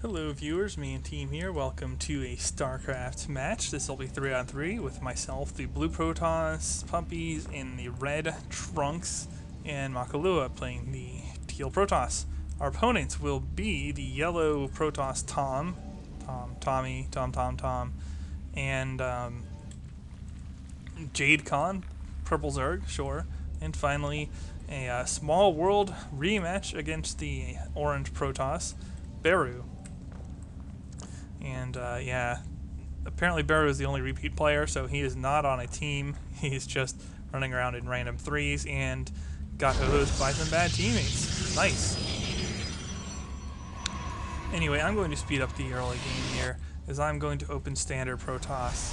Hello viewers, me and team here. Welcome to a StarCraft match. This will be 3-on-3 with myself, the blue Protoss Puppies, in the red Trunks, and Makalua playing the teal Protoss. Our opponents will be the yellow Protoss Tommy, Tom, and Jade Khan, purple Zerg, sure, and finally a small world rematch against the orange Protoss, Beru. And yeah, apparently Beru is the only repeat player, so he is not on a team. He's just running around in random threes and got hosed by some bad teammates. Nice. Anyway, I'm going to speed up the early game here, as I'm going to open standard Protoss.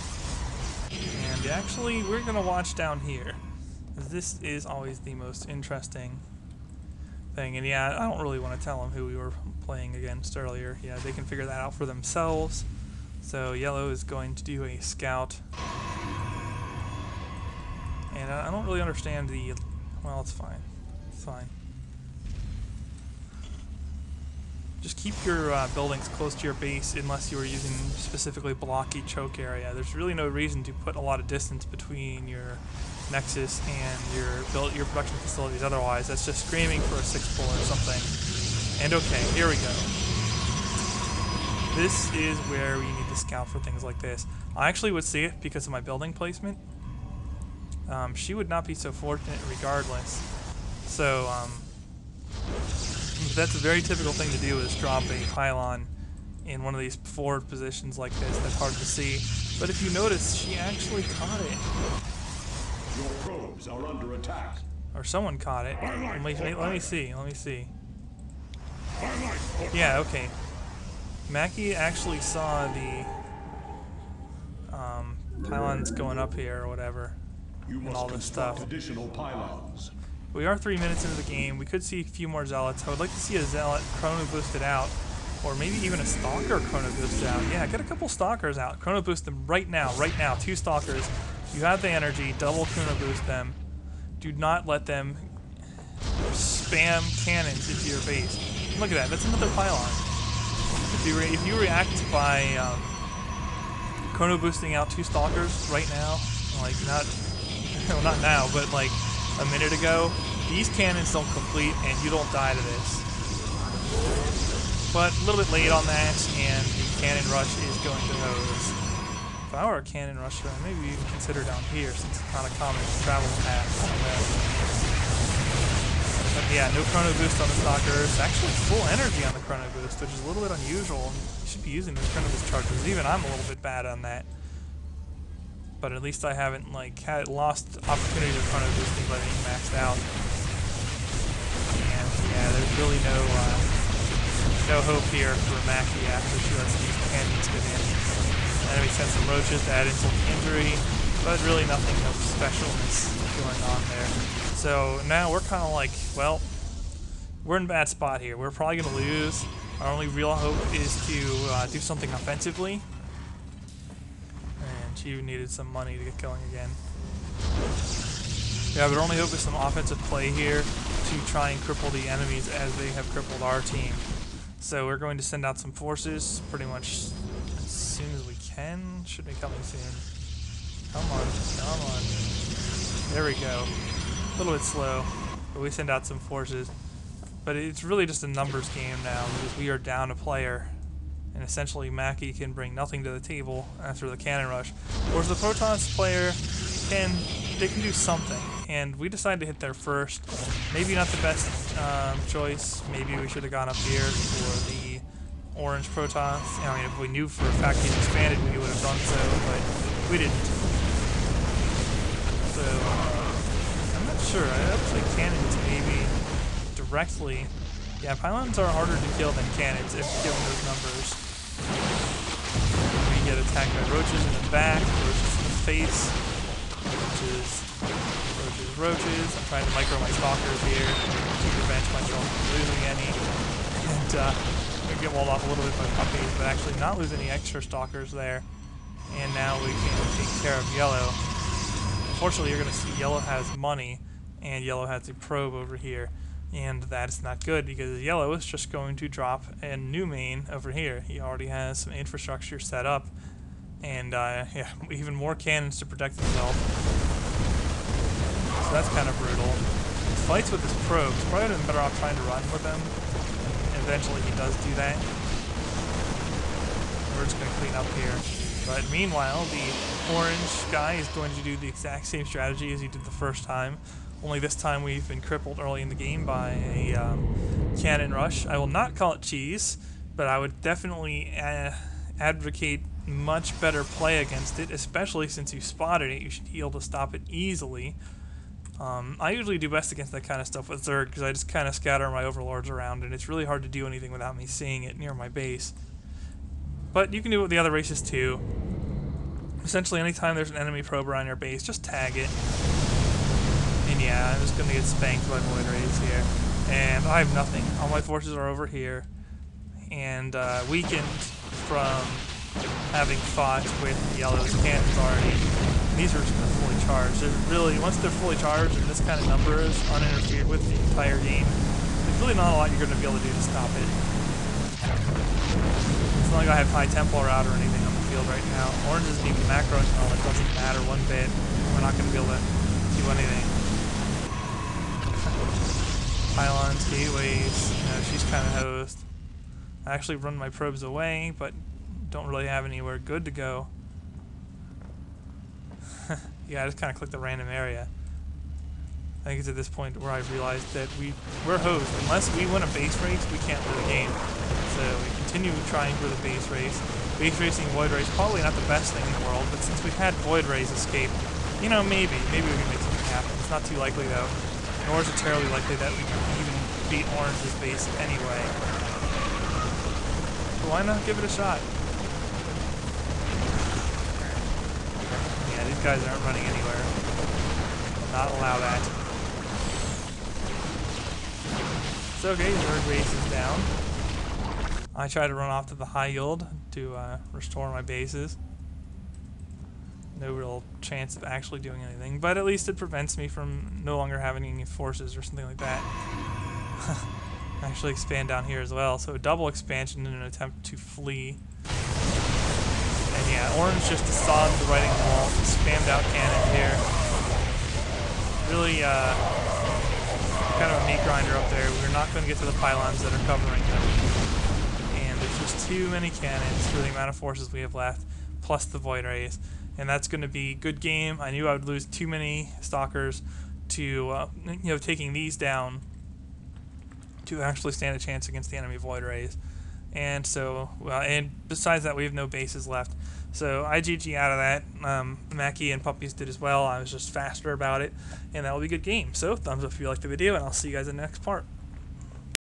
And actually, we're going to watch down here, as this is always the most interesting thing. And yeah, I don't really want to tell them who we were playing against earlier. Yeah, they can figure that out for themselves. So yellow is going to do a scout. And I don't really understand the... Well, it's fine. It's fine. Just keep your buildings close to your base unless you are using specifically blocky choke area. There's really no reason to put a lot of distance between your Nexus and your production facilities. Otherwise, that's just screaming for a 6-pull or something. And okay, here we go. This is where we need to scout for things like this. I actually would see it because of my building placement. She would not be so fortunate regardless. So, that's a very typical thing to do, is drop a pylon in one of these forward positions like this. That's hard to see. But if you notice, she actually caught it. Your probes are under attack. Or someone caught it. Let me see. Yeah, okay. Mackie actually saw the pylons going up here or whatever, and all this stuff. Additional pylons. We are 3 minutes into the game. We could see a few more zealots. I would like to see a zealot chrono boosted out, or maybe even a stalker chrono boosted out. Yeah, get a couple stalkers out. Chrono boost them right now. 2 stalkers. You have the energy. Double chrono boost them. Do not let them spam cannons into your base. Look at that. That's another pylon. If you react by chrono boosting out 2 stalkers right now, like well, not now, but like a minute ago, these cannons don't complete and you don't die to this. But a little bit late on that, and the cannon rush is going to hose. If I were a cannon rusher, I'd maybe even consider down here, since it's not a common travel path. But yeah, no chrono boost on the stalkers. Actually full energy on the chrono boost, which is a little bit unusual. You should be using those chrono boost charges. Even I'm a little bit bad on that. But at least I haven't lost opportunity to chrono boosting by being maxed out. And yeah, there's really no hope here for Mackie after she lets these cannons get in. Enemy sent some roaches to add insult to injury, but really nothing of specialness going on there. So now we're kind of like, well, we're in a bad spot here. We're probably going to lose. Our only real hope is to do something offensively. You needed some money to get going again. Yeah, but our only hope is some offensive play here to try and cripple the enemies as they have crippled our team. So we're going to send out some forces pretty much as soon as we can. Should be coming soon. Come on. There we go. A little bit slow, but we send out some forces. But it's really just a numbers game now, because we are down a player. And essentially Mackie can bring nothing to the table after the cannon rush. Whereas the Protoss player can do something. And we decided to hit there first. Maybe not the best choice. Maybe we should have gone up here for the orange Protoss. I mean, if we knew for a fact he expanded, we would have done so, but we didn't. So, I'm not sure. I would say cannons maybe directly. Yeah, pylons are harder to kill than cannons if given those numbers. We get attacked by roaches in the back, roaches in the face, roaches. I'm trying to micro my stalkers here to prevent myself from losing any. And we get walled off a little bit by puppies, but actually not lose any extra stalkers there. And now we can take care of yellow. Unfortunately, you're going to see yellow has money, and yellow has a probe over here. And that's not good because yellow is just going to drop a new main over here. He already has some infrastructure set up, and yeah, even more cannons to protect himself. So that's kind of brutal. Fights with his probes. Probably would have been better off trying to run with him. And eventually he does do that. We're just going to clean up here. But meanwhile, the orange guy is going to do the exact same strategy as he did the first time. Only this time we've been crippled early in the game by a cannon rush. I will not call it cheese, but I would definitely advocate much better play against it, especially since you spotted it. You should be able to stop it easily. I usually do best against that kind of stuff with Zerg because I just kind of scatter my overlords around, and it's really hard to do anything without me seeing it near my base. But you can do it with the other races too. Essentially, anytime there's an enemy probe around your base, just tag it. And yeah, I'm just going to get spanked by Void Rays here. And I have nothing. All my forces are over here. And weakened from having fought with yellow's cannons already. These are just fully charged. They're really, once they're fully charged and this kind of number is uninterfered with the entire game, there's really not a lot you're going to be able to do to stop it. It's not like I have high Templar out or anything on the field right now. Orange isn't even macroing well. It doesn't matter one bit. We're not going to be able to do anything. Pylons, gateways, you know, she's kind of hosed. I actually run my probes away, but don't really have anywhere good to go. Yeah, I just kind of clicked the random area. I think it's at this point where I realized that we're hosed. Unless we win a base race, we can't win the game. So we continue trying for the base race. Base racing Void Rays probably not the best thing in the world, but since we've had Void Rays escape, you know, maybe we can make something happen. It's not too likely though. Nor is it terribly likely that we can even beat Orange's base anyway. So why not give it a shot? Yeah, these guys aren't running anywhere. Not allow that. It's okay, Zerg race is down. I try to run off to the high yield to restore my bases. No real chance of actually doing anything, but at least it prevents me from no longer having any forces or something like that. Actually expand down here as well, so a double expansion in an attempt to flee. And yeah, Orange just saw the writing on the wall, spammed out cannon here. Really kind of a meat grinder up there. We're not going to get to the pylons that are covering them. And there's just too many cannons for the amount of forces we have left, plus the Void Rays. And that's going to be good game. I knew I would lose too many stalkers to, you know, taking these down to actually stand a chance against the enemy Void Rays. And so, well, and besides that, we have no bases left. So I GG out of that. Mackie and Puppies did as well. I was just faster about it, and that will be a good game. So thumbs up if you liked the video, and I'll see you guys in the next part.